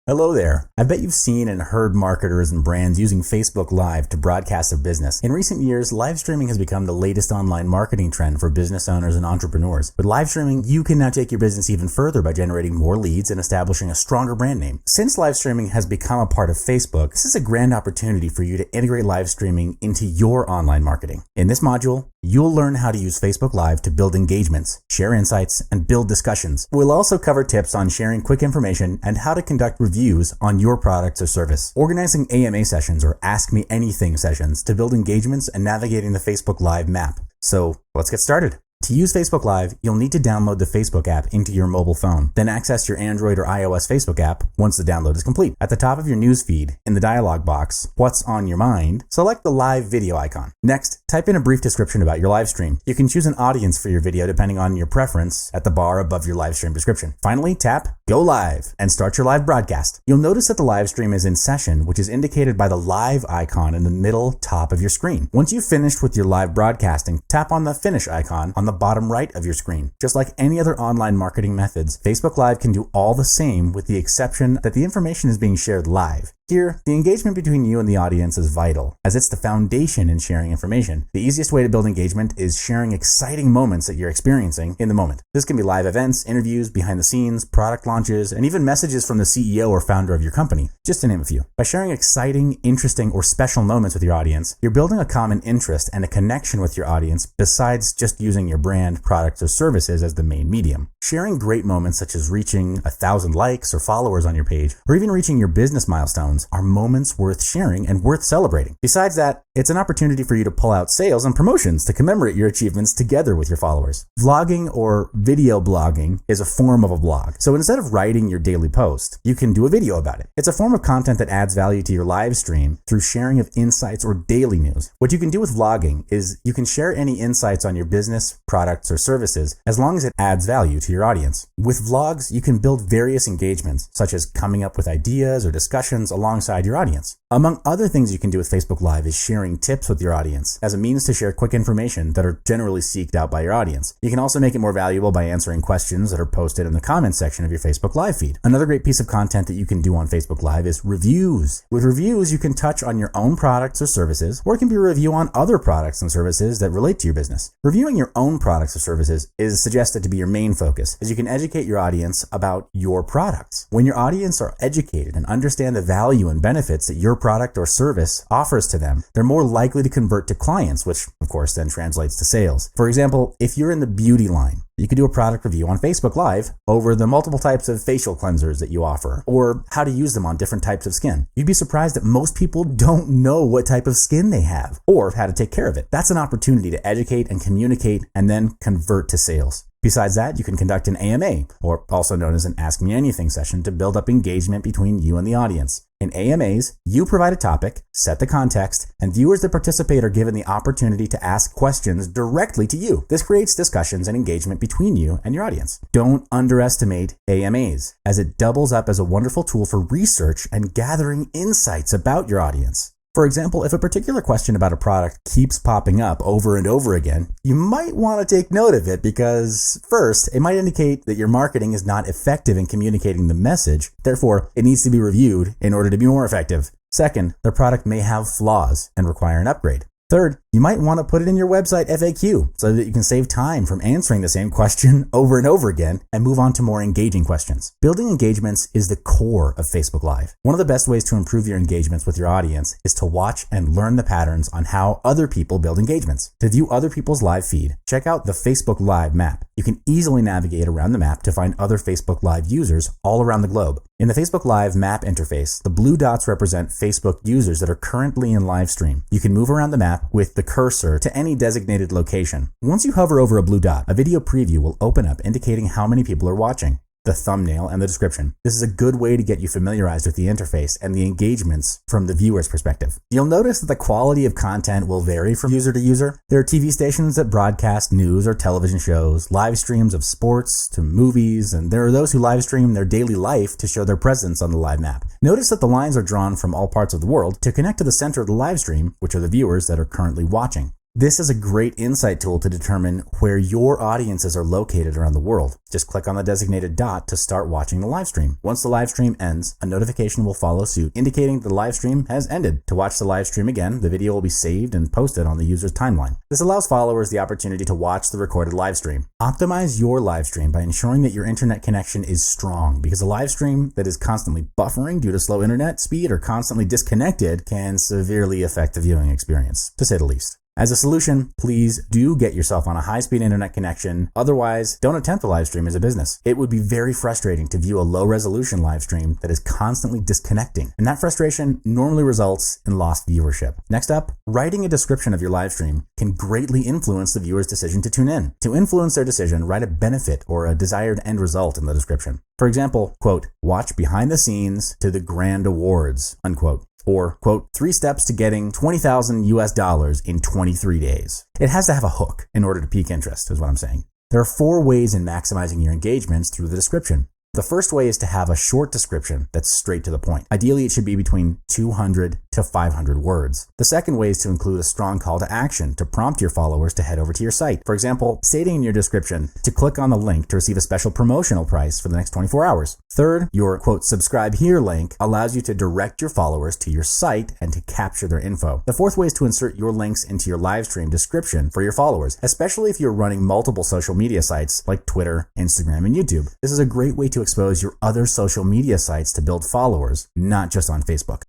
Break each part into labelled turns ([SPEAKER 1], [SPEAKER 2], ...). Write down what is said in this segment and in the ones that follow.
[SPEAKER 1] Hello there. I bet you've seen and heard marketers and brands using Facebook Live to broadcast their business. In recent years, live streaming has become the latest online marketing trend for business owners and entrepreneurs. With live streaming, you can now take your business even further by generating more leads and establishing a stronger brand name. Since live streaming has become a part of Facebook, this is a grand opportunity for you to integrate live streaming into your online marketing. In this module, you'll learn how to use Facebook Live to build engagements, share insights, and build discussions. We'll also cover tips on sharing quick information and how to conduct reviews on your products or service, organizing AMA sessions or Ask Me Anything sessions to build engagements and navigating the Facebook Live map. So let's get started. To use Facebook Live, you'll need to download the Facebook app into your mobile phone, then access your Android or iOS Facebook app once the download is complete. At the top of your newsfeed, in the dialog box, What's on Your Mind, select the live video icon. Next, type in a brief description about your live stream. You can choose an audience for your video depending on your preference at the bar above your live stream description. Finally, tap Go Live and start your live broadcast. You'll notice that the live stream is in session, which is indicated by the live icon in the middle top of your screen. Once you've finished with your live broadcasting, tap on the Finish icon on the bottom right of your screen. Just like any other online marketing methods, Facebook Live can do all the same with the exception that the information is being shared live. Here, the engagement between you and the audience is vital, as it's the foundation in sharing information. The easiest way to build engagement is sharing exciting moments that you're experiencing in the moment. This can be live events, interviews, behind the scenes, product launches, and even messages from the CEO or founder of your company, just to name a few. By sharing exciting, interesting, or special moments with your audience, you're building a common interest and a connection with your audience besides just using your brand, products, or services as the main medium. Sharing great moments such as reaching 1,000 likes or followers on your page, or even reaching your business milestones are moments worth sharing and worth celebrating. Besides that, it's an opportunity for you to pull out sales and promotions to commemorate your achievements together with your followers. Vlogging or video blogging is a form of a blog. So instead of writing your daily post, you can do a video about it. It's a form of content that adds value to your live stream through sharing of insights or daily news. What you can do with vlogging is you can share any insights on your business, products, or services as long as it adds value to your audience. With vlogs, you can build various engagements, such as coming up with ideas or discussions alongside your audience. Among other things you can do with Facebook Live is sharing tips with your audience as a means to share quick information that are generally seeked out by your audience. You can also make it more valuable by answering questions that are posted in the comments section of your Facebook Live feed. Another great piece of content that you can do on Facebook Live is reviews. With reviews, you can touch on your own products or services, or it can be a review on other products and services that relate to your business. Reviewing your own products or services is suggested to be your main focus, as you can educate your audience about your products. When your audience are educated and understand the value and benefits that your product or service offers to them, they're more likely to convert to clients, which of course then translates to sales. For example, if you're in the beauty line, you could do a product review on Facebook Live over the multiple types of facial cleansers that you offer, or how to use them on different types of skin. You'd be surprised that most people don't know what type of skin they have, or how to take care of it. That's an opportunity to educate and communicate and then convert to sales. Besides that, you can conduct an AMA, or also known as an Ask Me Anything session, to build up engagement between you and the audience. In AMAs, you provide a topic, set the context, and viewers that participate are given the opportunity to ask questions directly to you. This creates discussions and engagement between you and your audience. Don't underestimate AMAs, as it doubles up as a wonderful tool for research and gathering insights about your audience. For example, if a particular question about a product keeps popping up over and over again, you might want to take note of it because, first, it might indicate that your marketing is not effective in communicating the message. Therefore, it needs to be reviewed in order to be more effective. Second, the product may have flaws and require an upgrade. Third, you might want to put it in your website FAQ so that you can save time from answering the same question over and over again and move on to more engaging questions. Building engagements is the core of Facebook Live. One of the best ways to improve your engagements with your audience is to watch and learn the patterns on how other people build engagements. To view other people's live feed, check out the Facebook Live map. You can easily navigate around the map to find other Facebook Live users all around the globe. In the Facebook Live map interface, the blue dots represent Facebook users that are currently in live stream. You can move around the map with the cursor to any designated location. Once you hover over a blue dot, a video preview will open up indicating how many people are watching, the thumbnail, and the description. This is a good way to get you familiarized with the interface and the engagements from the viewer's perspective. You'll notice that the quality of content will vary from user to user. There are TV stations that broadcast news or television shows, live streams of sports to movies, and there are those who live stream their daily life to show their presence on the live map. Notice that the lines are drawn from all parts of the world to connect to the center of the live stream, which are the viewers that are currently watching. This is a great insight tool to determine where your audiences are located around the world. Just click on the designated dot to start watching the live stream. Once the live stream ends, a notification will follow suit indicating the live stream has ended. To watch the live stream again, the video will be saved and posted on the user's timeline. This allows followers the opportunity to watch the recorded live stream. Optimize your live stream by ensuring that your internet connection is strong, because a live stream that is constantly buffering due to slow internet speed or constantly disconnected can severely affect the viewing experience, to say the least. As a solution, please do get yourself on a high-speed internet connection. Otherwise, don't attempt a live stream as a business. It would be very frustrating to view a low-resolution live stream that is constantly disconnecting, and that frustration normally results in lost viewership. Next up, writing a description of your live stream can greatly influence the viewer's decision to tune in. To influence their decision, write a benefit or a desired end result in the description. For example, quote, "Watch behind the scenes to the grand awards," unquote. Or, quote, "3 steps to getting $20,000 in 23 days. It has to have a hook in order to pique interest, is what I'm saying. There are 4 ways in maximizing your engagements through the description. The first way is to have a short description that's straight to the point. Ideally, it should be between 200 to 500 words. The second way is to include a strong call to action to prompt your followers to head over to your site. For example, stating in your description to click on the link to receive a special promotional price for the next 24 hours. Third, your, quote, "subscribe here" link allows you to direct your followers to your site and to capture their info. The fourth way is to insert your links into your live stream description for your followers, especially if you're running multiple social media sites like Twitter, Instagram, and YouTube. This is a great way to expose your other social media sites to build followers, not just on Facebook.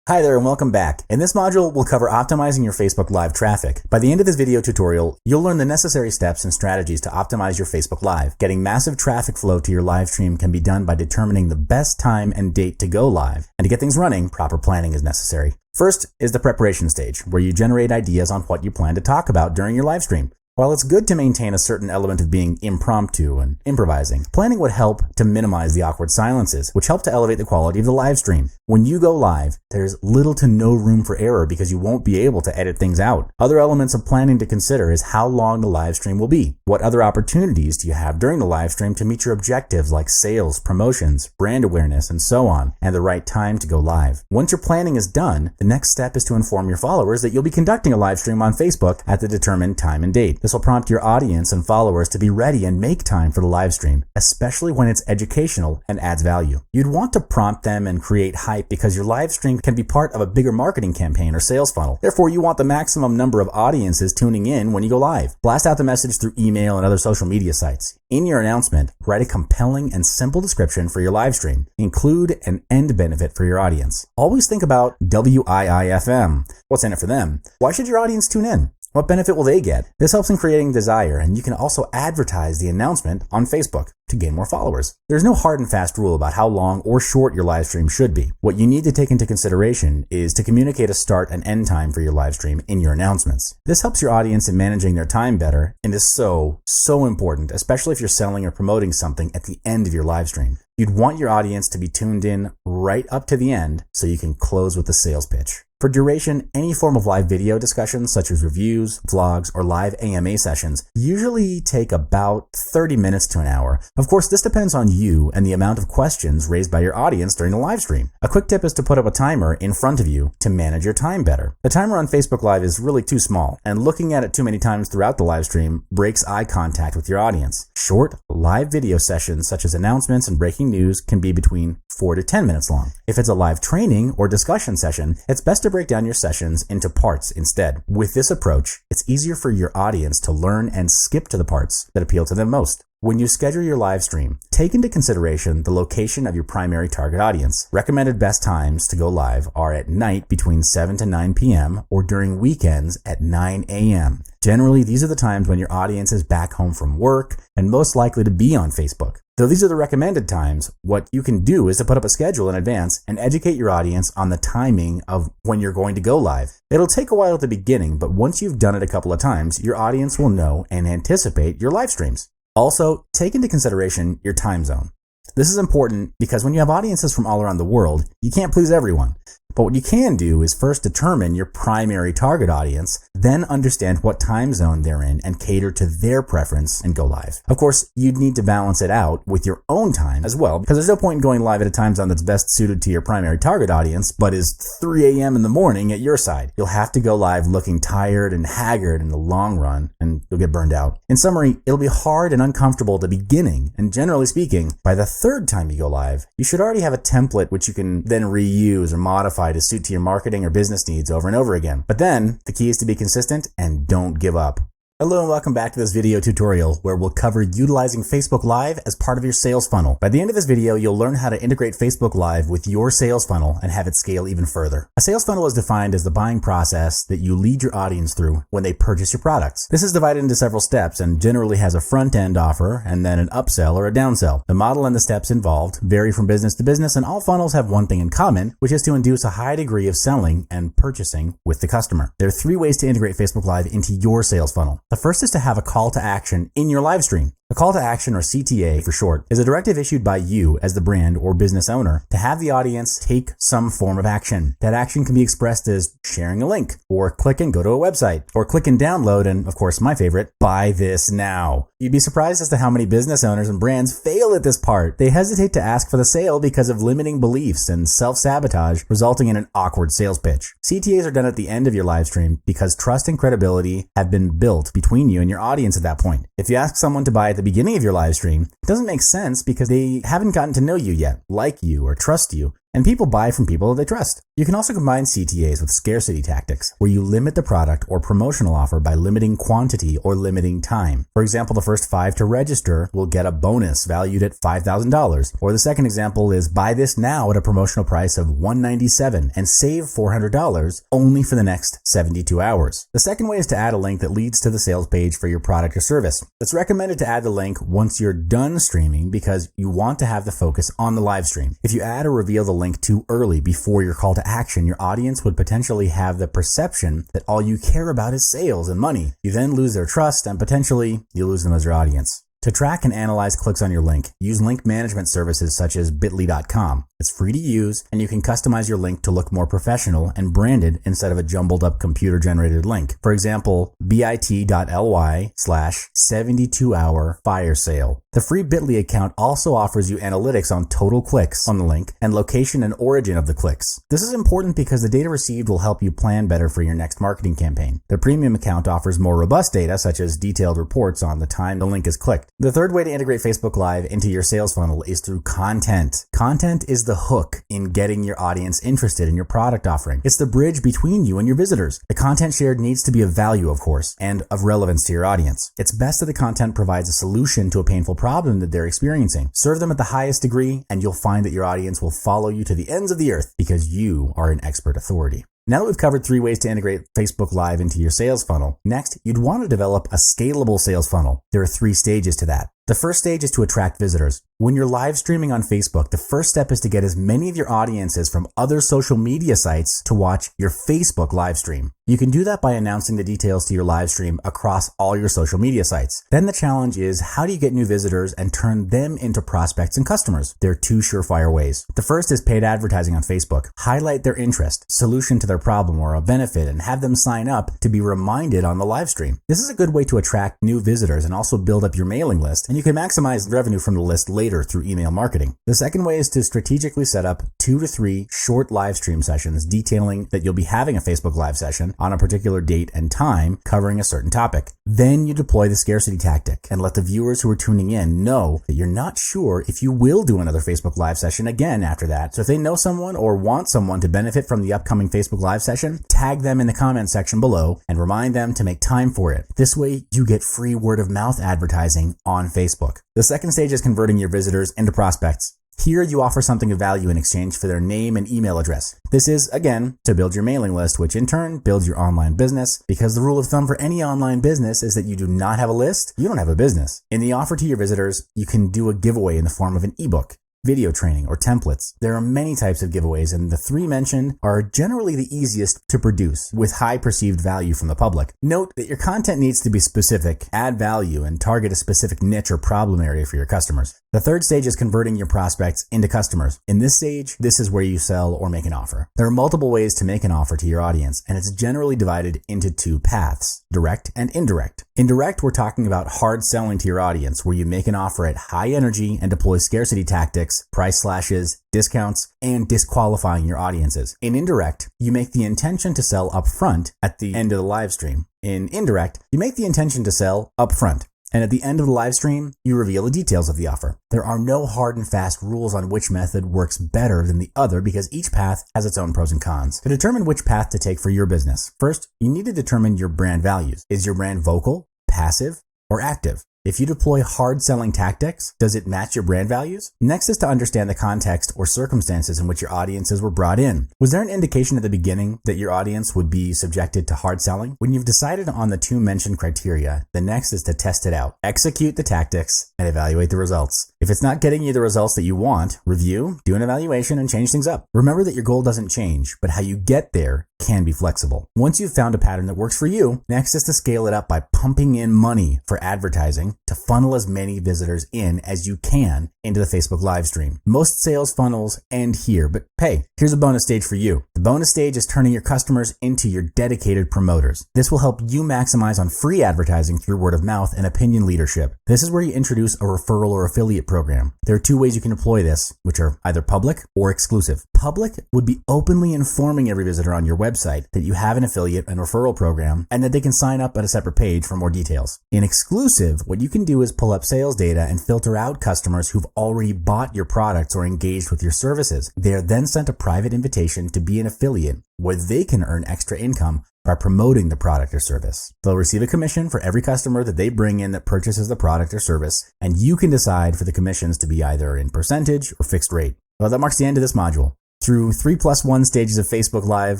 [SPEAKER 1] Hi there and welcome back. In this module, we'll cover optimizing your Facebook Live traffic. By the end of this video tutorial, you'll learn the necessary steps and strategies to optimize your Facebook Live. Getting massive traffic flow to your live stream can be done by determining the best time and date to go live. And to get things running, proper planning is necessary. First is the preparation stage, where you generate ideas on what you plan to talk about during your live stream. While it's good to maintain a certain element of being impromptu and improvising, planning would help to minimize the awkward silences, which help to elevate the quality of the live stream. When you go live, there's little to no room for error because you won't be able to edit things out. Other elements of planning to consider is how long the live stream will be. What other opportunities do you have during the live stream to meet your objectives like sales, promotions, brand awareness, and so on, and the right time to go live. Once your planning is done, the next step is to inform your followers that you'll be conducting a live stream on Facebook at the determined time and date. This will prompt your audience and followers to be ready and make time for the live stream, especially when it's educational and adds value. You'd want to prompt them and create hype because your live stream can be part of a bigger marketing campaign or sales funnel. Therefore, you want the maximum number of audiences tuning in when you go live. Blast out the message through email and other social media sites. In your announcement, write a compelling and simple description for your live stream. Include an end benefit for your audience. Always think about WIIFM. What's in it for them? Why should your audience tune in? What benefit will they get? This helps in creating desire, and you can also advertise the announcement on Facebook to gain more followers. There's no hard and fast rule about how long or short your live stream should be. What you need to take into consideration is to communicate a start and end time for your live stream in your announcements. This helps your audience in managing their time better and is so important, especially if you're selling or promoting something at the end of your live stream. You'd want your audience to be tuned in right up to the end so you can close with the sales pitch. For duration, any form of live video discussions such as reviews, vlogs, or live AMA sessions usually take about 30 minutes to an hour. Of course, this depends on you and the amount of questions raised by your audience during the live stream. A quick tip is to put up a timer in front of you to manage your time better. The timer on Facebook Live is really too small, and looking at it too many times throughout the live stream breaks eye contact with your audience. Short, live video sessions such as announcements and breaking news can be between 4 to 10 minutes long. If it's a live training or discussion session, it's best to break down your sessions into parts instead. With this approach, it's easier for your audience to learn and skip to the parts that appeal to them most. When you schedule your live stream, take into consideration the location of your primary target audience. Recommended best times to go live are at night between 7 to 9 p.m. or during weekends at 9 a.m. Generally, these are the times when your audience is back home from work and most likely to be on Facebook. Though these are the recommended times, what you can do is to put up a schedule in advance and educate your audience on the timing of when you're going to go live. It'll take a while at the beginning, but once you've done it a couple of times, your audience will know and anticipate your live streams. Also, take into consideration your time zone. This is important because when you have audiences from all around the world, you can't please everyone. But what you can do is first determine your primary target audience, then understand what time zone they're in and cater to their preference and go live. Of course, you'd need to balance it out with your own time as well, because there's no point in going live at a time zone that's best suited to your primary target audience, but is 3 a.m. in the morning at your side. You'll have to go live looking tired and haggard in the long run, and you'll get burned out. In summary, it'll be hard and uncomfortable at the beginning, and generally speaking, by the third time you go live, you should already have a template which you can then reuse or modify to suit to your marketing or business needs over and over again. But then, the key is to be consistent and don't give up. Hello and welcome back to this video tutorial where we'll cover utilizing Facebook Live as part of your sales funnel. By the end of this video, you'll learn how to integrate Facebook Live with your sales funnel and have it scale even further. A sales funnel is defined as the buying process that you lead your audience through when they purchase your products. This is divided into several steps and generally has a front-end offer and then an upsell or a downsell. The model and the steps involved vary from business to business, and all funnels have one thing in common, which is to induce a high degree of selling and purchasing with the customer. There are 3 ways to integrate Facebook Live into your sales funnel. The first is to have a call to action in your live stream. A call to action, or CTA for short, is a directive issued by you as the brand or business owner to have the audience take some form of action. That action can be expressed as sharing a link, or click and go to a website, or click and download, and of course my favorite, buy this now. You'd be surprised as to how many business owners and brands fail at this part. They hesitate to ask for the sale because of limiting beliefs and self-sabotage, resulting in an awkward sales pitch. CTAs are done at the end of your live stream because trust and credibility have been built between you and your audience at that point. If you ask someone to buy at the beginning of your live stream, it doesn't make sense because they haven't gotten to know you yet, like you, or trust you. And people buy from people they trust. You can also combine CTAs with scarcity tactics, where you limit the product or promotional offer by limiting quantity or limiting time. For example, the first 5 to register will get a bonus valued at $5,000. Or the second example is buy this now at a promotional price of $197 and save $400 only for the next 72 hours. The second way is to add a link that leads to the sales page for your product or service. It's recommended to add the link once you're done streaming because you want to have the focus on the live stream. If you add or reveal the link too early before your call to action, your audience would potentially have the perception that all you care about is sales and money. You then lose their trust and potentially you lose them as your audience. To track and analyze clicks on your link, use link management services such as bitly.com. It's free to use, and you can customize your link to look more professional and branded instead of a jumbled up computer generated link. For example, bit.ly/72-hour fire sale. The free Bitly account also offers you analytics on total clicks on the link and location and origin of the clicks. This is important because the data received will help you plan better for your next marketing campaign. The premium account offers more robust data such as detailed reports on the time the link is clicked. The third way to integrate Facebook Live into your sales funnel is through content. Content is the hook in getting your audience interested in your product offering. It's the bridge between you and your visitors. The content shared needs to be of value, of course, and of relevance to your audience. It's best that the content provides a solution to a painful problem that they're experiencing. Serve them at the highest degree, and you'll find that your audience will follow you to the ends of the earth because you are an expert authority. Now that we've covered 3 ways to integrate Facebook Live into your sales funnel, next, you'd want to develop a scalable sales funnel. There are 3 stages to that. The first stage is to attract visitors. When you're live streaming on Facebook, the first step is to get as many of your audiences from other social media sites to watch your Facebook live stream. You can do that by announcing the details to your live stream across all your social media sites. Then the challenge is, how do you get new visitors and turn them into prospects and customers? There are 2 surefire ways. The first is paid advertising on Facebook. Highlight their interest, solution to their problem, or a benefit, and have them sign up to be reminded on the live stream. This is a good way to attract new visitors and also build up your mailing list, and you can maximize revenue from the list later through email marketing. The second way is to strategically set up 2 to 3 short live stream sessions detailing that you'll be having a Facebook Live session on a particular date and time covering a certain topic. Then you deploy the scarcity tactic and let the viewers who are tuning in know that you're not sure if you will do another Facebook Live session again after that. So if they know someone or want someone to benefit from the upcoming Facebook Live session, tag them in the comment section below and remind them to make time for it. This way you get free word of mouth advertising on Facebook. The second stage is converting your visitors into prospects. Here you offer something of value in exchange for their name and email address. This is, again, to build your mailing list, which in turn builds your online business, because the rule of thumb for any online business is that you do not have a list, you don't have a business. In the offer to your visitors, you can do a giveaway in the form of an ebook. video training, or templates. There are many types of giveaways, and the three mentioned are generally the easiest to produce with high perceived value from the public. Note that your content needs to be specific, add value, and target a specific niche or problem area for your customers. The third stage is converting your prospects into customers. In this stage, this is where you sell or make an offer. There are multiple ways to make an offer to your audience, and it's generally divided into two paths, direct and indirect. Indirect, we're talking about hard selling to your audience, where you make an offer at high energy and deploy scarcity tactics, price slashes, discounts, and disqualifying your audiences. In indirect, you make the intention to sell upfront at the end of the live stream. In indirect, you make the intention to sell upfront, and at the end of the live stream, you reveal the details of the offer. There are no hard and fast rules on which method works better than the other because each path has its own pros and cons. To determine which path to take for your business, first, you need to determine your brand values. Is your brand vocal, passive, or active? If you deploy hard selling tactics, does it match your brand values? Next is to understand the context or circumstances in which your audiences were brought in. Was there an indication at the beginning that your audience would be subjected to hard selling? When you've decided on the two mentioned criteria, the next is to test it out. Execute the tactics and evaluate the results. If it's not getting you the results that you want, review, do an evaluation, and change things up. Remember that your goal doesn't change, but how you get there can be flexible. Once you've found a pattern that works for you, next is to scale it up by pumping in money for advertising to funnel as many visitors in as you can into the Facebook live stream. Most sales funnels end here, but hey, here's a bonus stage for you. The bonus stage is turning your customers into your dedicated promoters. This will help you maximize on free advertising through word of mouth and opinion leadership. This is where you introduce a referral or affiliate program. There are two ways you can deploy this, which are either public or exclusive. Public would be openly informing every visitor on your website that you have an affiliate and referral program and that they can sign up at a separate page for more details. In exclusive, what you can do is pull up sales data and filter out customers who've already bought your products or engaged with your services. They are then sent a private invitation to be an affiliate where they can earn extra income by promoting the product or service. They'll receive a commission for every customer that they bring in that purchases the product or service, and you can decide for the commissions to be either in percentage or fixed rate. Well, that marks the end of this module. Through 3+1 stages of Facebook Live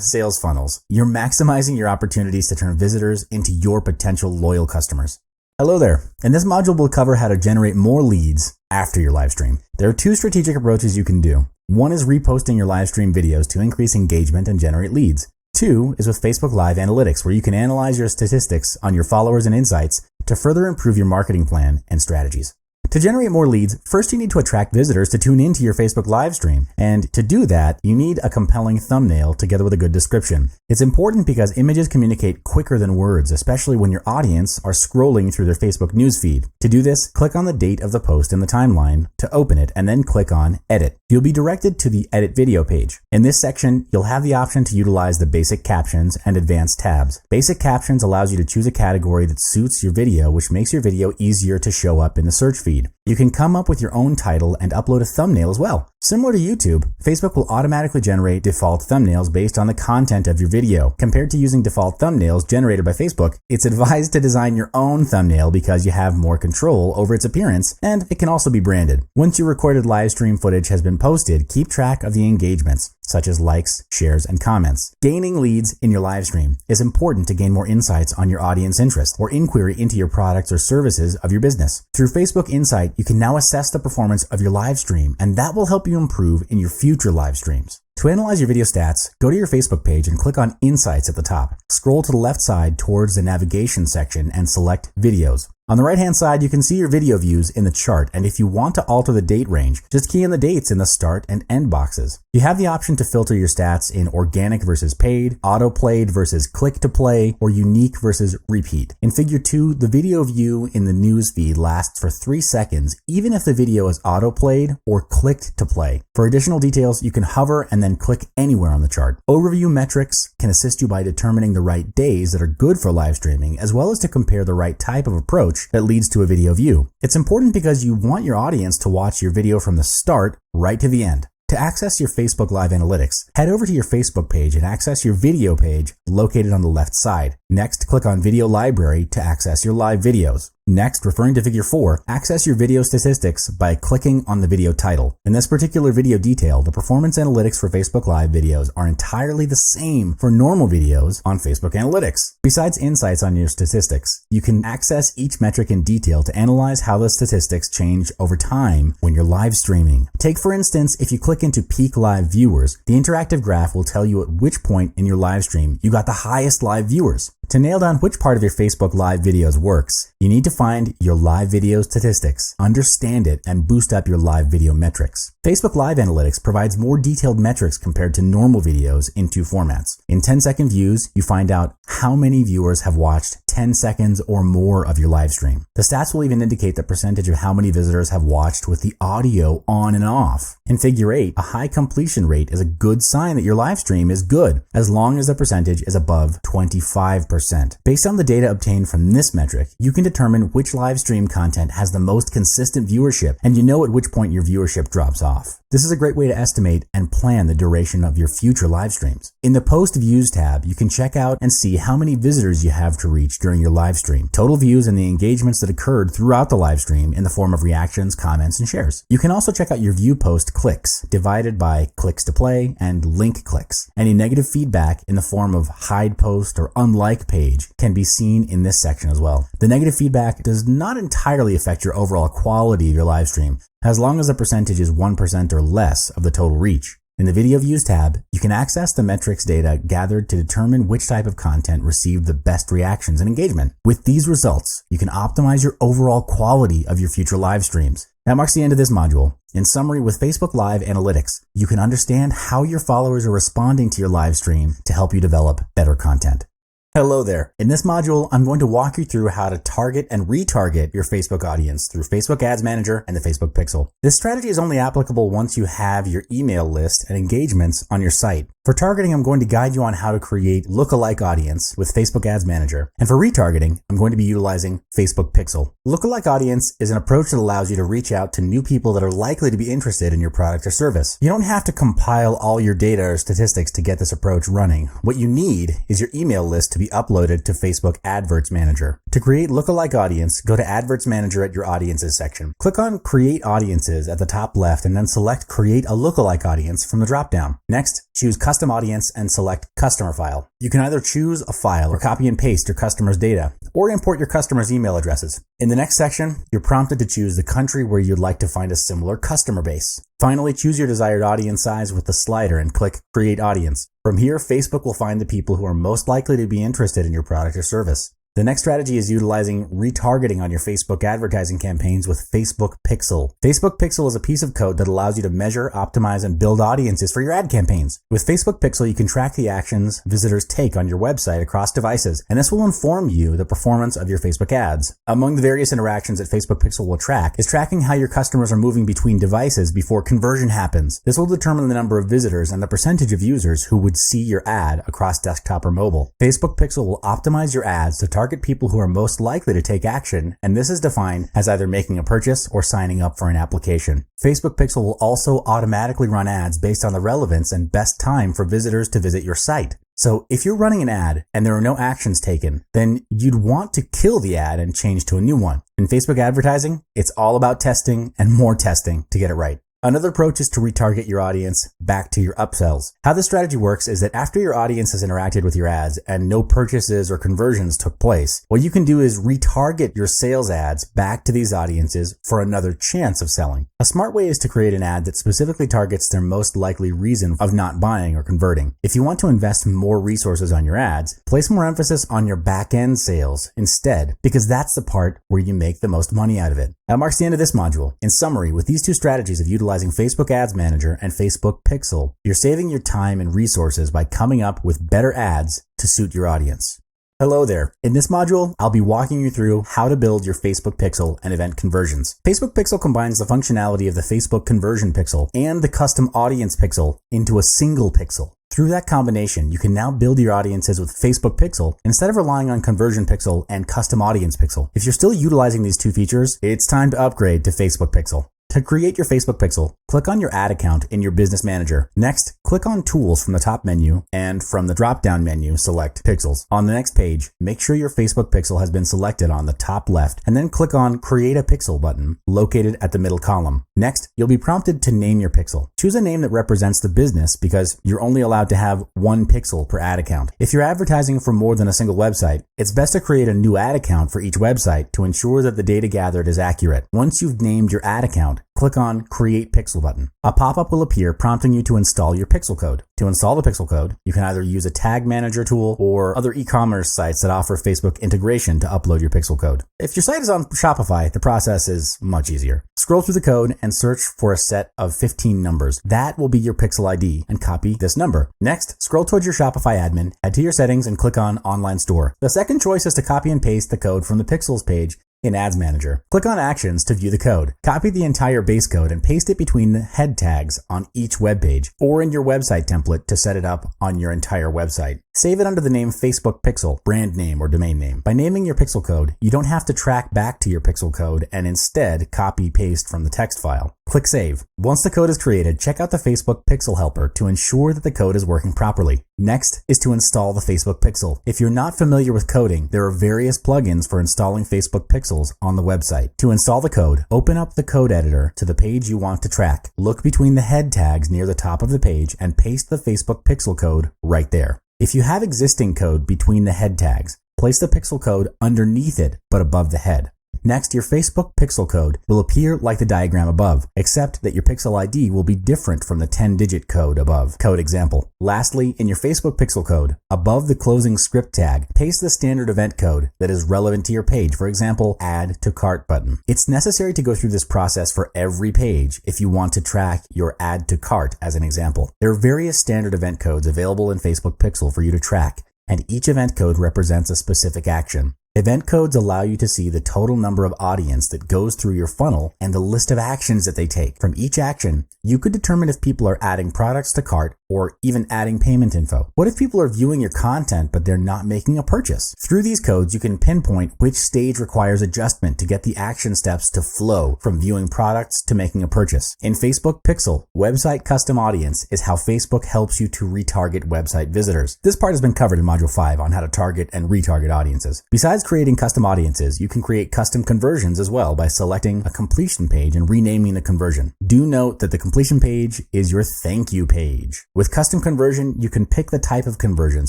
[SPEAKER 1] sales funnels, you're maximizing your opportunities to turn visitors into your potential loyal customers. Hello there. In this module, we'll cover how to generate more leads after your live stream. There are two strategic approaches you can do. One is reposting your live stream videos to increase engagement and generate leads. Two is with Facebook Live Analytics, where you can analyze your statistics on your followers and insights to further improve your marketing plan and strategies. To generate more leads, first you need to attract visitors to tune into your Facebook live stream. And to do that, you need a compelling thumbnail together with a good description. It's important because images communicate quicker than words, especially when your audience are scrolling through their Facebook newsfeed. To do this, click on the date of the post in the timeline to open it and then click on Edit. You'll be directed to the Edit Video page. In this section, you'll have the option to utilize the basic captions and advanced tabs. Basic captions allows you to choose a category that suits your video, which makes your video easier to show up in the search feed. You can come up with your own title and upload a thumbnail as well. Similar to YouTube, Facebook will automatically generate default thumbnails based on the content of your video. Compared to using default thumbnails generated by Facebook, it's advised to design your own thumbnail because you have more control over its appearance, and it can also be branded. Once your recorded live stream footage has been posted, keep track of the engagements, such as likes, shares, and comments. Gaining leads in your live stream is important to gain more insights on your audience interest or inquiry into your products or services of your business. Through Facebook Insight, you can now assess the performance of your live stream, and that will help you improve in your future live streams. To analyze your video stats, go to your Facebook page and click on Insights at the top. Scroll to the left side towards the navigation section and select Videos. On the right-hand side, you can see your video views in the chart, and if you want to alter the date range, just key in the dates in the start and end boxes. You have the option to filter your stats in organic versus paid, auto-played versus click-to-play, or unique versus repeat. In Figure 2, the video view in the news feed lasts for 3 seconds, even if the video is auto-played or clicked to play. For additional details, you can hover and then click anywhere on the chart. Overview metrics can assist you by determining the right days that are good for live streaming, as well as to compare the right type of approach that leads to a video view. It's important because you want your audience to watch your video from the start right to the end. To access your Facebook Live Analytics, head over to your Facebook page and access your video page located on the left side. Next, click on Video Library to access your live videos. Next, referring to figure 4, access your video statistics by clicking on the video title. In this particular video detail, the performance analytics for Facebook Live videos are entirely the same for normal videos on Facebook Analytics. Besides insights on your statistics, you can access each metric in detail to analyze how the statistics change over time when you're live streaming. Take for instance, if you click into peak live viewers, the interactive graph will tell you at which point in your live stream you got the highest live viewers. To nail down which part of your Facebook Live videos works, you need to find your live video statistics, understand it, and boost up your live video metrics. Facebook Live Analytics provides more detailed metrics compared to normal videos in 2 formats. In 10-second views, you find out how many viewers have watched 10 seconds or more of your live stream. The stats will even indicate the percentage of how many visitors have watched with the audio on and off. In figure 8, a high completion rate is a good sign that your live stream is good, as long as the percentage is above 25%. Based on the data obtained from this metric, you can determine which live stream content has the most consistent viewership, and you know at which point your viewership drops off. This is a great way to estimate and plan the duration of your future live streams. In the Post Views tab, you can check out and see how many visitors you have to reach during your live stream, total views, and the engagements that occurred throughout the live stream in the form of reactions, comments, and shares. You can also check out your view post clicks, divided by clicks to play and link clicks. Any negative feedback in the form of hide post or unlike page can be seen in this section as well. The negative feedback does not entirely affect your overall quality of your live stream, as long as the percentage is 1% or less of the total reach. In the Video Views tab, you can access the metrics data gathered to determine which type of content received the best reactions and engagement. With these results, you can optimize your overall quality of your future live streams. That marks the end of this module. In summary, with Facebook Live Analytics, you can understand how your followers are responding to your live stream to help you develop better content. Hello there. In this module, I'm going to walk you through how to target and retarget your Facebook audience through Facebook Ads Manager and the Facebook Pixel. This strategy is only applicable once you have your email list and engagements on your site. For targeting, I'm going to guide you on how to create lookalike audience with Facebook Ads Manager. And for retargeting, I'm going to be utilizing Facebook Pixel. Lookalike audience is an approach that allows you to reach out to new people that are likely to be interested in your product or service. You don't have to compile all your data or statistics to get this approach running. What you need is your email list to be uploaded to Facebook Adverts Manager. To create lookalike audience, go to Adverts Manager at your Audiences section. Click on Create Audiences at the top left and then select Create a Lookalike Audience from the dropdown. Next, choose Custom Audience and select Customer File. You can either choose a file or copy and paste your customer's data or import your customer's email addresses. In the next section, you're prompted to choose the country where you'd like to find a similar customer base. Finally, choose your desired audience size with the slider and click Create Audience. From here, Facebook will find the people who are most likely to be interested in your product or service. The next strategy is utilizing retargeting on your Facebook advertising campaigns with Facebook Pixel. Facebook Pixel is a piece of code that allows you to measure, optimize, and build audiences for your ad campaigns. With Facebook Pixel, you can track the actions visitors take on your website across devices, and this will inform you the performance of your Facebook ads. Among the various interactions that Facebook Pixel will track is tracking how your customers are moving between devices before conversion happens. This will determine the number of visitors and the percentage of users who would see your ad across desktop or mobile. Facebook Pixel will optimize your ads to target people who are most likely to take action, and this is defined as either making a purchase or signing up for an application. Facebook Pixel will also automatically run ads based on the relevance and best time for visitors to visit your site. So if you're running an ad and there are no actions taken, then you'd want to kill the ad and change to a new one. In Facebook advertising, it's all about testing and more testing to get it right. Another approach is to retarget your audience back to your upsells. How this strategy works is that after your audience has interacted with your ads and no purchases or conversions took place, what you can do is retarget your sales ads back to these audiences for another chance of selling. A smart way is to create an ad that specifically targets their most likely reason of not buying or converting. If you want to invest more resources on your ads, place more emphasis on your back-end sales instead, because that's the part where you make the most money out of it. That marks the end of this module. In summary, with these two strategies of utilizing Facebook Ads Manager and Facebook Pixel, you're saving your time and resources by coming up with better ads to suit your audience. Hello there. In this module, I'll be walking you through how to build your Facebook Pixel and event conversions. Facebook Pixel combines the functionality of the Facebook Conversion Pixel and the Custom Audience Pixel into a single pixel. Through that combination, you can now build your audiences with Facebook Pixel instead of relying on Conversion Pixel and Custom Audience Pixel. If you're still utilizing these two features, it's time to upgrade to Facebook Pixel. To create your Facebook pixel, click on your ad account in your business manager. Next, click on Tools from the top menu, and from the drop-down menu, select Pixels. On the next page, make sure your Facebook pixel has been selected on the top left, and then click on Create a Pixel button located at the middle column. Next, you'll be prompted to name your pixel. Choose a name that represents the business because you're only allowed to have one pixel per ad account. If you're advertising for more than a single website, it's best to create a new ad account for each website to ensure that the data gathered is accurate. Once you've named your ad account, click on Create Pixel button. A pop-up will appear prompting you to install your pixel code. To install the pixel code, you can either use a tag manager tool or other e-commerce sites that offer Facebook integration to upload your pixel code. If your site is on Shopify, the process is much easier. Scroll through the code and search for a set of 15 numbers. That will be your pixel ID, and copy this number. Next, scroll towards your Shopify admin, head to your settings, and click on Online Store. The second choice is to copy and paste the code from the Pixels page in Ads Manager. Click on Actions to view the code. Copy the entire base code and paste it between the head tags on each web page or in your website template to set it up on your entire website. Save it under the name Facebook Pixel, brand name or domain name. By naming your pixel code, you don't have to track back to your pixel code and instead copy-paste from the text file. Click Save. Once the code is created, check out the Facebook Pixel Helper to ensure that the code is working properly. Next is to install the Facebook Pixel. If you're not familiar with coding, there are various plugins for installing Facebook Pixels on the website. To install the code, open up the code editor to the page you want to track. Look between the head tags near the top of the page and paste the Facebook Pixel code right there. If you have existing code between the head tags, place the pixel code underneath it but above the head. Next, your Facebook pixel code will appear like the diagram above, except that your pixel ID will be different from the 10-digit code above. Code example. Lastly, in your Facebook pixel code, above the closing script tag, paste the standard event code that is relevant to your page. For example, Add to Cart button. It's necessary to go through this process for every page if you want to track your Add to Cart as an example. There are various standard event codes available in Facebook Pixel for you to track, and each event code represents a specific action. Event codes allow you to see the total number of audience that goes through your funnel and the list of actions that they take. From each action, you could determine if people are adding products to cart or even adding payment info. What if people are viewing your content but they're not making a purchase? Through these codes, you can pinpoint which stage requires adjustment to get the action steps to flow from viewing products to making a purchase. In Facebook Pixel, Website Custom Audience is how Facebook helps you to retarget website visitors. This part has been covered in Module 5 on how to target and retarget audiences. Besides creating custom audiences, you can create custom conversions as well by selecting a completion page and renaming the conversion. Do note that the completion page is your thank you page. With custom conversion, you can pick the type of conversion,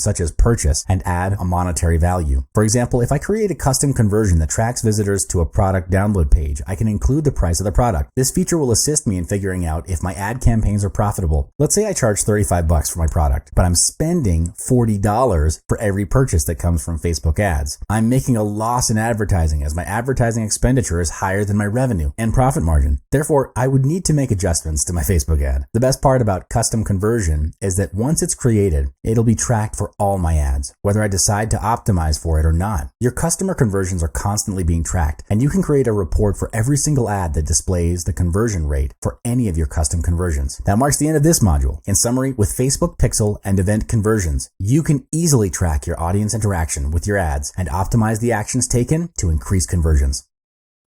[SPEAKER 1] such as purchase, and add a monetary value. For example, if I create a custom conversion that tracks visitors to a product download page, I can include the price of the product. This feature will assist me in figuring out if my ad campaigns are profitable. Let's say I charge $35 for my product, but I'm spending $40 for every purchase that comes from Facebook ads. I'm making a loss in advertising as my advertising expenditure is higher than my revenue and profit margin. Therefore, I would need to make adjustments to my Facebook ad. The best part about custom conversion is that once it's created, it'll be tracked for all my ads, whether I decide to optimize for it or not. Your customer conversions are constantly being tracked, and you can create a report for every single ad that displays the conversion rate for any of your custom conversions. That marks the end of this module. In summary, with Facebook Pixel and event conversions, you can easily track your audience interaction with your ads and optimize the actions taken to increase conversions.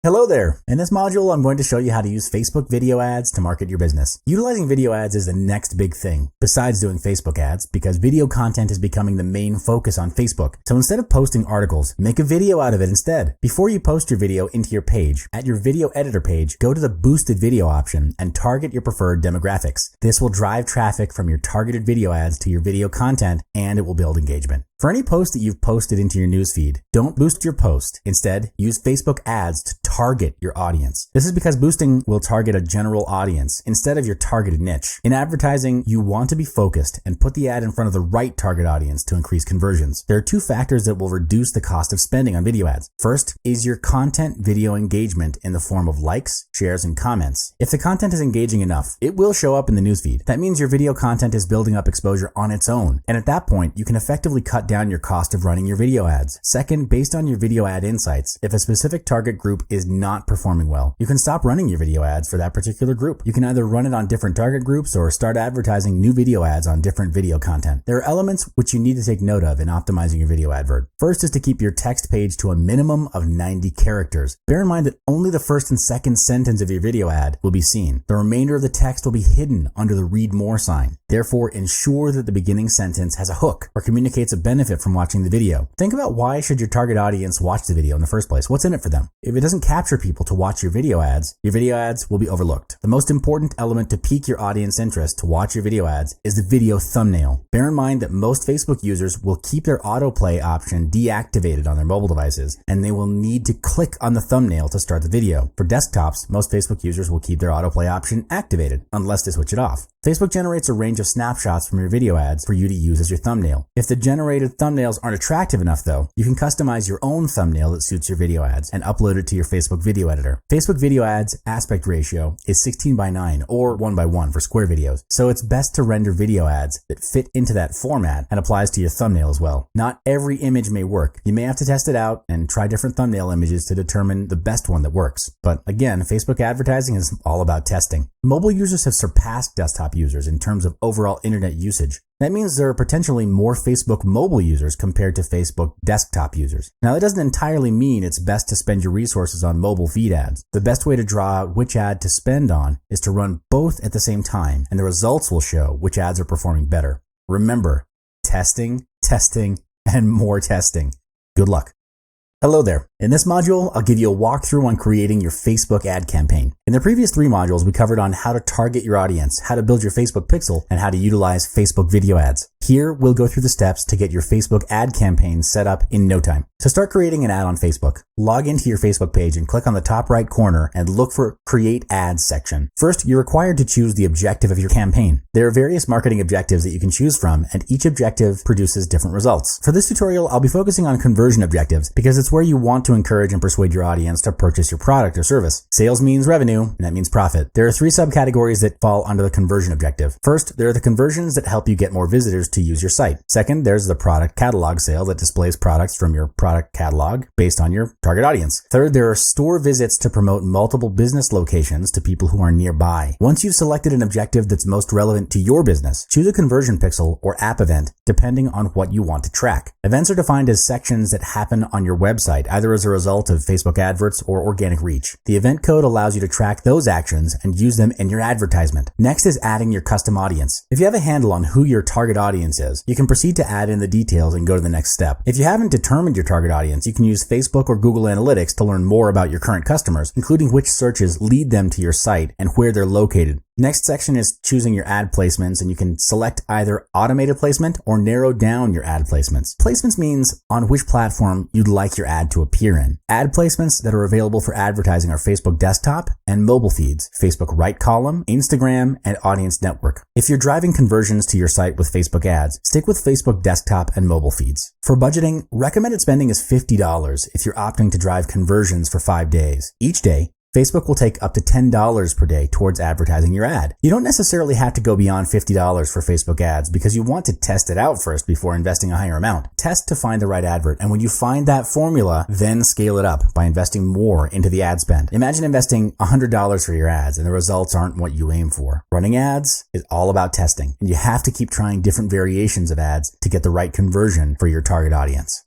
[SPEAKER 1] Hello there! In this module, I'm going to show you how to use Facebook video ads to market your business. Utilizing video ads is the next big thing, besides doing Facebook ads, because video content is becoming the main focus on Facebook. So instead of posting articles, make a video out of it instead. Before you post your video into your page, at your video editor page, go to the boosted video option and target your preferred demographics. This will drive traffic from your targeted video ads to your video content, and it will build engagement. For any post that you've posted into your newsfeed, don't boost your post. Instead, use Facebook ads to target your audience. This is because boosting will target a general audience instead of your targeted niche. In advertising, you want to be focused and put the ad in front of the right target audience to increase conversions. There are two factors that will reduce the cost of spending on video ads. First is your content video engagement in the form of likes, shares, and comments. If the content is engaging enough, it will show up in the newsfeed. That means your video content is building up exposure on its own, and at that point, you can effectively cut down your cost of running your video ads. Second, based on your video ad insights, if a specific target group is is not performing well, you can stop running your video ads for that particular group. You can either run it on different target groups or start advertising new video ads on different video content. There are elements which you need to take note of in optimizing your video advert. First is to keep your text page to a minimum of 90 characters. Bear in mind that only the first and second sentence of your video ad will be seen. The remainder of the text will be hidden under the read more sign. Therefore, ensure that the beginning sentence has a hook or communicates a benefit from watching the video. Think about why should your target audience watch the video in the first place? What's in it for them? If it doesn't capture people to watch your video ads will be overlooked. The most important element to pique your audience interest to watch your video ads is the video thumbnail. Bear in mind that most Facebook users will keep their autoplay option deactivated on their mobile devices, and they will need to click on the thumbnail to start the video. For desktops, most Facebook users will keep their autoplay option activated unless they switch it off. Facebook generates a range of snapshots from your video ads for you to use as your thumbnail. If the generated thumbnails aren't attractive enough though, you can customize your own thumbnail that suits your video ads and upload it to your Facebook video editor. Facebook video ads aspect ratio is 16:9 or 1:1 for square videos, so it's best to render video ads that fit into that format and applies to your thumbnail as well. Not every image may work. You may have to test it out and try different thumbnail images to determine the best one that works. But again, Facebook advertising is all about testing. Mobile users have surpassed desktop users in terms of overall internet usage. That means there are potentially more Facebook mobile users compared to Facebook desktop users. Now, that doesn't entirely mean it's best to spend your resources on mobile feed ads. The best way to draw out which ad to spend on is to run both at the same time, and the results will show which ads are performing better. Remember, testing, and more testing. Good luck. Hello there. In this module, I'll give you a walkthrough on creating your Facebook ad campaign. In the previous 3 modules, we covered on how to target your audience, how to build your Facebook pixel, and how to utilize Facebook video ads. Here, we'll go through the steps to get your Facebook ad campaign set up in no time. To start creating an ad on Facebook, log into your Facebook page and click on the top right corner and look for Create Ads section. First, you're required to choose the objective of your campaign. There are various marketing objectives that you can choose from, and each objective produces different results. For this tutorial, I'll be focusing on conversion objectives because it's where you want to encourage and persuade your audience to purchase your product or service. Sales means revenue, and that means profit. There are 3 subcategories that fall under the conversion objective. First, there are the conversions that help you get more visitors to use your site. Second, there's the product catalog sale that displays products from your product catalog based on your target audience. Third, there are store visits to promote multiple business locations to people who are nearby. Once you've selected an objective that's most relevant to your business, choose a conversion pixel or app event depending on what you want to track. Events are defined as sections that happen on your website, either as a result of Facebook adverts or organic reach. The event code allows you to track those actions and use them in your advertisement. Next is adding your custom audience. If you have a handle on who your target audience is, you can proceed to add in the details and go to the next step. If you haven't determined your target audience, you can use Facebook or Google Analytics to learn more about your current customers, including which searches lead them to your site and where they're located. Next section is choosing your ad placements, and you can select either automated placement or narrow down your ad placements. Placements means on which platform you'd like your ad to appear in. Ad placements that are available for advertising are Facebook desktop and mobile feeds, Facebook right column, Instagram, and audience network. If you're driving conversions to your site with Facebook ads, stick with Facebook desktop and mobile feeds. For budgeting, recommended spending is $50 if you're opting to drive conversions for 5 days. Each day, Facebook will take up to $10 per day towards advertising your ad. You don't necessarily have to go beyond $50 for Facebook ads because you want to test it out first before investing a higher amount. Test to find the right advert, and when you find that formula, then scale it up by investing more into the ad spend. Imagine investing $100 for your ads and the results aren't what you aim for. Running ads is all about testing, and you have to keep trying different variations of ads to get the right conversion for your target audience.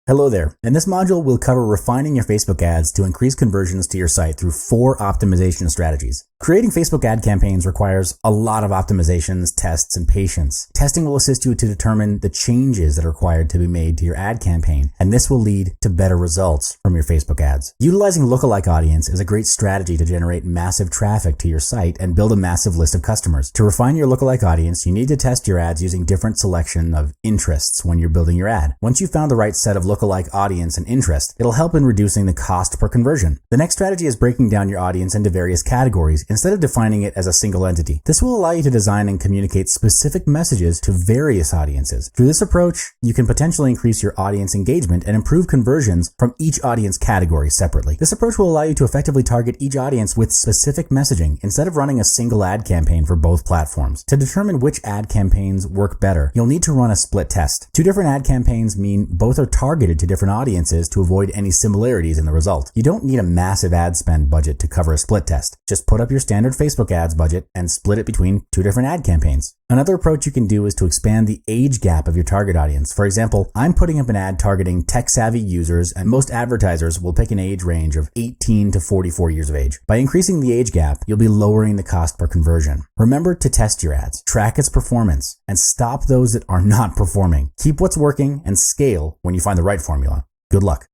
[SPEAKER 1] Hello there. In this module, we'll cover refining your Facebook ads to increase conversions to your site through 4 optimization strategies. Creating Facebook ad campaigns requires a lot of optimizations, tests, and patience. Testing will assist you to determine the changes that are required to be made to your ad campaign, and this will lead to better results from your Facebook ads. Utilizing lookalike audience is a great strategy to generate massive traffic to your site and build a massive list of customers. To refine your lookalike audience, you need to test your ads using different selection of interests when you're building your ad. Once you've found the right set of lookalike audience and interest, it'll help in reducing the cost per conversion. The next strategy is breaking down your audience into various categories instead of defining it as a single entity. This will allow you to design and communicate specific messages to various audiences. Through this approach, you can potentially increase your audience engagement and improve conversions from each audience category separately. This approach will allow you to effectively target each audience with specific messaging instead of running a single ad campaign for both platforms. To determine which ad campaigns work better, you'll need to run a split test. Two different ad campaigns mean both are targeted to different audiences to avoid any similarities in the result. You don't need a massive ad spend budget to cover a split test. Just put up your standard Facebook ads budget and split it between two different ad campaigns. Another approach you can do is to expand the age gap of your target audience. For example, I'm putting up an ad targeting tech-savvy users, and most advertisers will pick an age range of 18 to 44 years of age. By increasing the age gap, you'll be lowering the cost per conversion. Remember to test your ads, track its performance, and stop those that are not performing. Keep what's working and scale when you find the right formula. Good luck.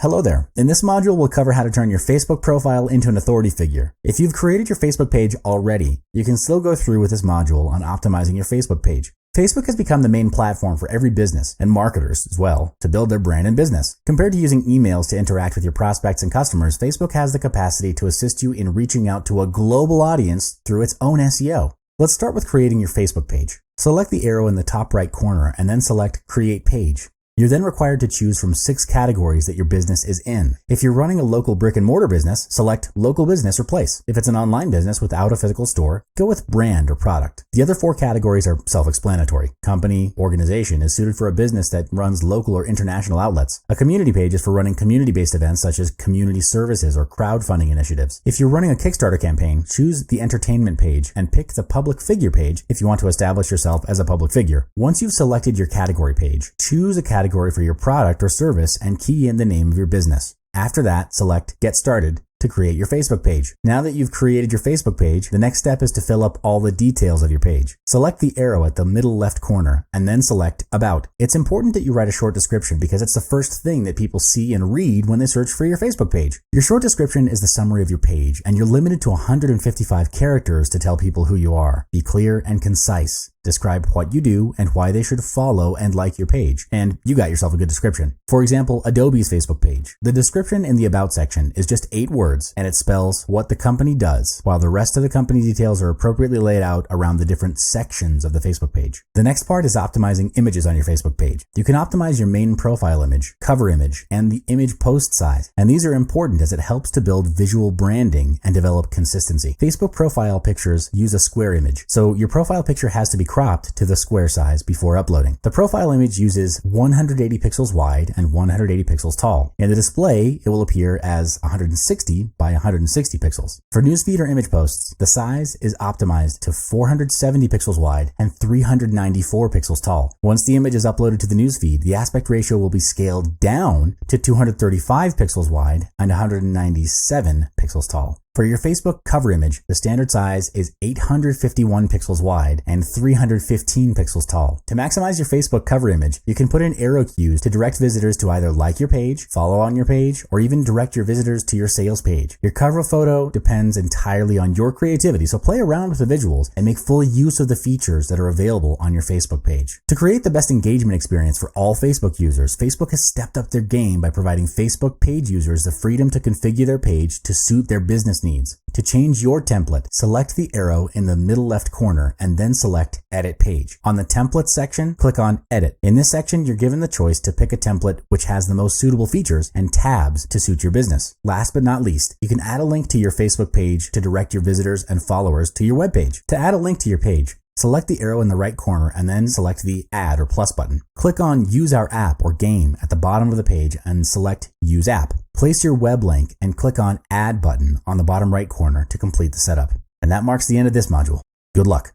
[SPEAKER 1] Hello there. In this module, we'll cover how to turn your Facebook profile into an authority figure. If you've created your Facebook page already, you can still go through with this module on optimizing your Facebook page. Facebook has become the main platform for every business, and marketers as well, to build their brand and business. Compared to using emails to interact with your prospects and customers, Facebook has the capacity to assist you in reaching out to a global audience through its own SEO. Let's start with creating your Facebook page. Select the arrow in the top right corner and then select Create Page. You're then required to choose from 6 categories that your business is in. If you're running a local brick and mortar business, select local business or place. If it's an online business without a physical store, go with brand or product. The other 4 categories are self-explanatory. Company, organization is suited for a business that runs local or international outlets. A community page is for running community-based events such as community services or crowdfunding initiatives. If you're running a Kickstarter campaign, choose the entertainment page and pick the public figure page if you want to establish yourself as a public figure. Once you've selected your category page, choose a category for your product or service and key in the name of your business. After that, select Get Started to create your Facebook page. Now that you've created your Facebook page, the next step is to fill up all the details of your page. Select the arrow at the middle left corner and then select About. It's important that you write a short description because it's the first thing that people see and read when they search for your Facebook page. Your short description is the summary of your page, and you're limited to 155 characters to tell people who you are. Be clear and concise. Describe what you do and why they should follow and like your page, and you got yourself a good description. For example, Adobe's Facebook page. The description in the About section is just 8 words, and it spells what the company does, while the rest of the company details are appropriately laid out around the different sections of the Facebook page. The next part is optimizing images on your Facebook page. You can optimize your main profile image, cover image, and the image post size, and these are important as it helps to build visual branding and develop consistency. Facebook profile pictures use a square image, so your profile picture has to be cropped to the square size before uploading. The profile image uses 180 pixels wide and 180 pixels tall. In the display, it will appear as 160 by 160 pixels. For newsfeed or image posts, the size is optimized to 470 pixels wide and 394 pixels tall. Once the image is uploaded to the newsfeed, the aspect ratio will be scaled down to 235 pixels wide and 197 pixels tall. For your Facebook cover image, the standard size is 851 pixels wide and 315 pixels tall. To maximize your Facebook cover image, you can put in arrow cues to direct visitors to either like your page, follow on your page, or even direct your visitors to your sales page. Your cover photo depends entirely on your creativity, so play around with the visuals and make full use of the features that are available on your Facebook page. To create the best engagement experience for all Facebook users, Facebook has stepped up their game by providing Facebook page users the freedom to configure their page to suit their business needs. To change your template, select the arrow in the middle left corner and then select Edit Page. On the Template section, click on Edit. In this section, you're given the choice to pick a template which has the most suitable features and tabs to suit your business. Last but not least, you can add a link to your Facebook page to direct your visitors and followers to your web page. To add a link to your page, select the arrow in the right corner and then select the Add or Plus button. Click on Use Our App or Game at the bottom of the page and select Use App. Place your web link and click on Add button on the bottom right corner to complete the setup. And that marks the end of this module. Good luck.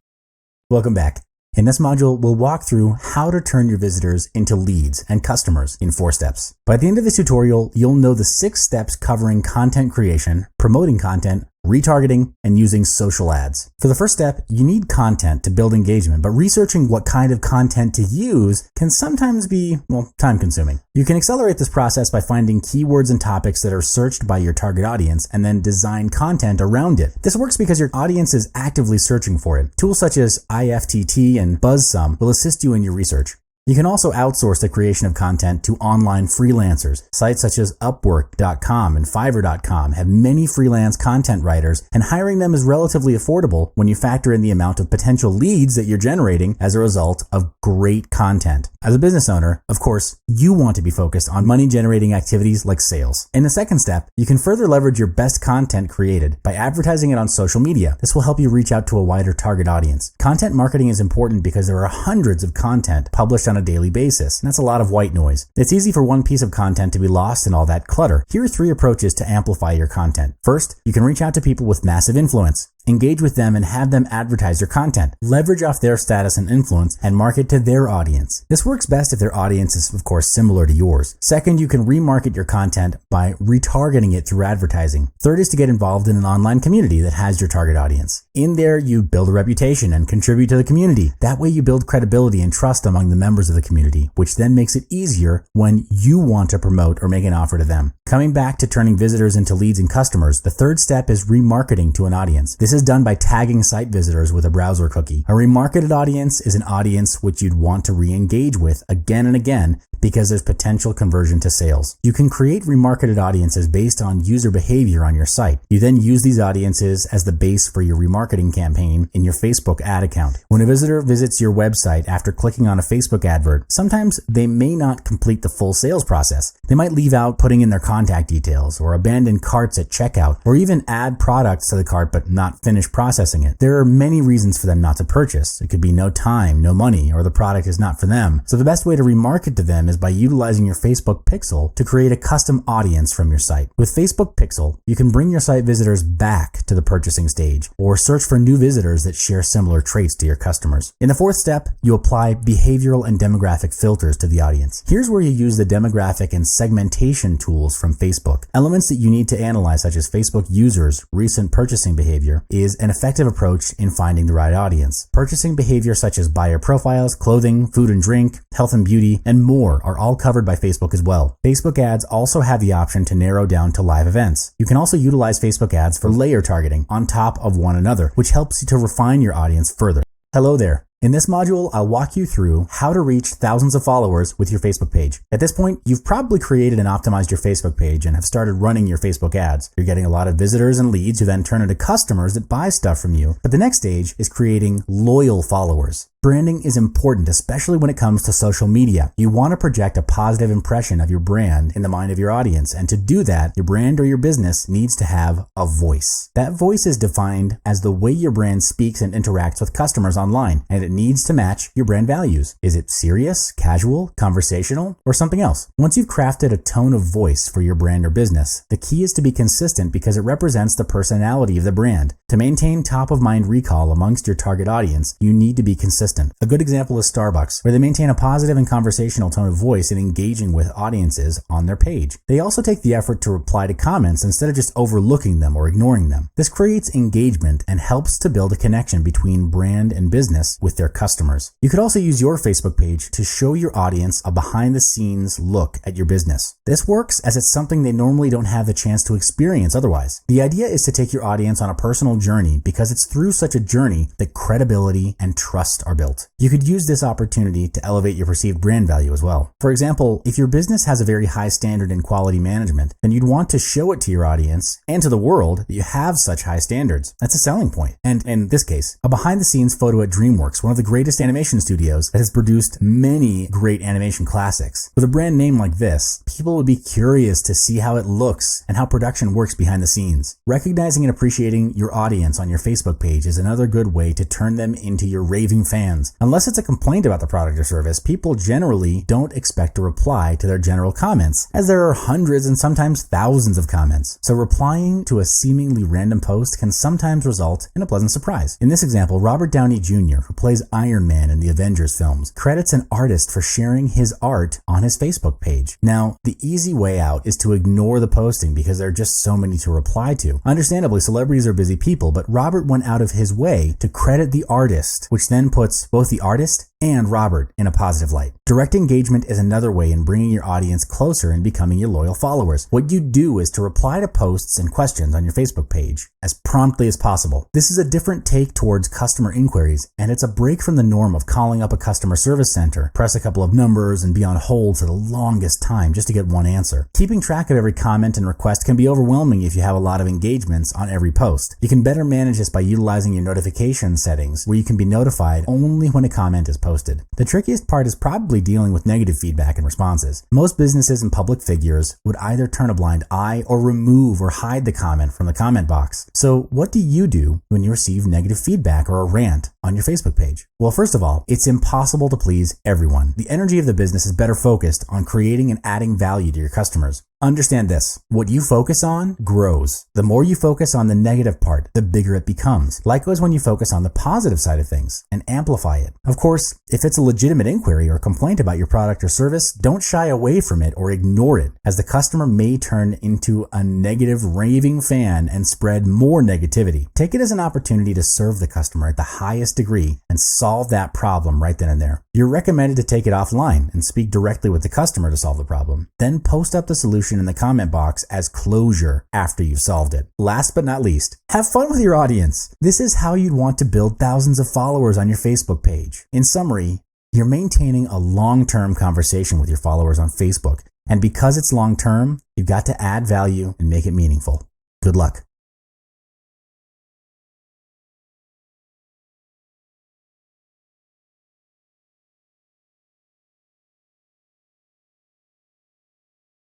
[SPEAKER 1] Welcome back. In this module, we'll walk through how to turn your visitors into leads and customers in 4 steps. By the end of this tutorial, you'll know the 6 steps covering content creation, promoting content, retargeting, and using social ads. For the first step, you need content to build engagement, but researching what kind of content to use can sometimes be, time-consuming. You can accelerate this process by finding keywords and topics that are searched by your target audience and then design content around it. This works because your audience is actively searching for it. Tools such as IFTT and BuzzSum will assist you in your research. You can also outsource the creation of content to online freelancers. Sites such as Upwork.com and Fiverr.com have many freelance content writers, and hiring them is relatively affordable when you factor in the amount of potential leads that you're generating as a result of great content. As a business owner, of course, you want to be focused on money-generating activities like sales. In the second step, you can further leverage your best content created by advertising it on social media. This will help you reach out to a wider target audience. Content marketing is important because there are hundreds of content published on a daily basis, and that's a lot of white noise. It's easy for one piece of content to be lost in all that clutter. Here are 3 approaches to amplify your content. First, you can reach out to people with massive influence. Engage with them and have them advertise your content. Leverage off their status and influence and market to their audience. This works best if their audience is, of course, similar to yours. Second, you can remarket your content by retargeting it through advertising. Third is to get involved in an online community that has your target audience. In there, you build a reputation and contribute to the community. That way you build credibility and trust among the members of the community, which then makes it easier when you want to promote or make an offer to them. Coming back to turning visitors into leads and customers, the third step is remarketing to an audience. This is done by tagging site visitors with a browser cookie. A remarketed audience is an audience which you'd want to re-engage with again and again because there's potential conversion to sales. You can create remarketed audiences based on user behavior on your site. You then use these audiences as the base for your remarketing campaign in your Facebook ad account. When a visitor visits your website after clicking on a Facebook advert, sometimes they may not complete the full sales process. They might leave out putting in their contact details or abandon carts at checkout or even add products to the cart but not finish processing it. There are many reasons for them not to purchase. It could be no time, no money, or the product is not for them. So the best way to remarket to them is by utilizing your Facebook Pixel to create a custom audience from your site. With Facebook Pixel, you can bring your site visitors back to the purchasing stage or search for new visitors that share similar traits to your customers. In the fourth step, you apply behavioral and demographic filters to the audience. Here's where you use the demographic and segmentation tools from Facebook. Elements that you need to analyze, such as Facebook users' recent purchasing behavior, is an effective approach in finding the right audience. Purchasing behavior such as buyer profiles, clothing, food and drink, health and beauty, and more are all covered by Facebook as well. Facebook ads also have the option to narrow down to live events. You can also utilize Facebook ads for layer targeting on top of one another, which helps you to refine your audience further. Hello there. In this module, I'll walk you through how to reach thousands of followers with your Facebook page. At this point, you've probably created and optimized your Facebook page and have started running your Facebook ads. You're getting a lot of visitors and leads who then turn into customers that buy stuff from you. But the next stage is creating loyal followers. Branding is important, especially when it comes to social media. You want to project a positive impression of your brand in the mind of your audience, and to do that, your brand or your business needs to have a voice. That voice is defined as the way your brand speaks and interacts with customers online, and it needs to match your brand values. Is it serious, casual, conversational, or something else? Once you've crafted a tone of voice for your brand or business, the key is to be consistent because it represents the personality of the brand. To maintain top-of-mind recall amongst your target audience, you need to be consistent. A good example is Starbucks, where they maintain a positive and conversational tone of voice in engaging with audiences on their page. They also take the effort to reply to comments instead of just overlooking them or ignoring them. This creates engagement and helps to build a connection between brand and business with their customers. You could also use your Facebook page to show your audience a behind-the-scenes look at your business. This works as it's something they normally don't have the chance to experience otherwise. The idea is to take your audience on a personal journey because it's through such a journey that credibility and trust are built. You could use this opportunity to elevate your perceived brand value as well. For example, if your business has a very high standard in quality management, then you'd want to show it to your audience and to the world that you have such high standards. That's a selling point. And in this case, a behind-the-scenes photo at DreamWorks, one of the greatest animation studios that has produced many great animation classics. With a brand name like this, people would be curious to see how it looks and how production works behind the scenes. Recognizing and appreciating your audience on your Facebook page is another good way to turn them into your raving fans. Unless it's a complaint about the product or service, people generally don't expect to reply to their general comments, as there are hundreds and sometimes thousands of comments. So replying to a seemingly random post can sometimes result in a pleasant surprise. In this example, Robert Downey Jr., who plays Iron Man in the Avengers films, credits an artist for sharing his art on his Facebook page. Now, the easy way out is to ignore the posting because there are just so many to reply to. Understandably, celebrities are busy people, but Robert went out of his way to credit the artist, which then puts both the artist and Robert in a positive light. Direct engagement is another way in bringing your audience closer and becoming your loyal followers. What you do is to reply to posts and questions on your Facebook page as promptly as possible. This is a different take towards customer inquiries, and it's a break from the norm of calling up a customer service center, press a couple of numbers, and be on hold for the longest time just to get one answer. Keeping track of every comment and request can be overwhelming if you have a lot of engagements on every post. You can better manage this by utilizing your notification settings, where you can be notified only when a comment is posted. The trickiest part is probably dealing with negative feedback and responses. Most businesses and public figures would either turn a blind eye or remove or hide the comment from the comment box. So what do you do when you receive negative feedback or a rant on your Facebook page? Well, first of all, it's impossible to please everyone. The energy of the business is better focused on creating and adding value to your customers. Understand this: what you focus on grows. The more you focus on the negative part, the bigger it becomes. Likewise, when you focus on the positive side of things and amplify it. Of course, if it's a legitimate inquiry or complaint about your product or service, don't shy away from it or ignore it, as the customer may turn into a negative raving fan and spread more negativity. Take it as an opportunity to serve the customer at the highest degree and solve that problem right then and there. You're recommended to take it offline and speak directly with the customer to solve the problem. Then post up the solution in the comment box as closure after you've solved it. Last but not least, have fun with your audience. This is how you'd want to build thousands of followers on your Facebook page. In summary, you're maintaining a long-term conversation with your followers on Facebook. And because it's long-term, you've got to add value and make it meaningful. Good luck.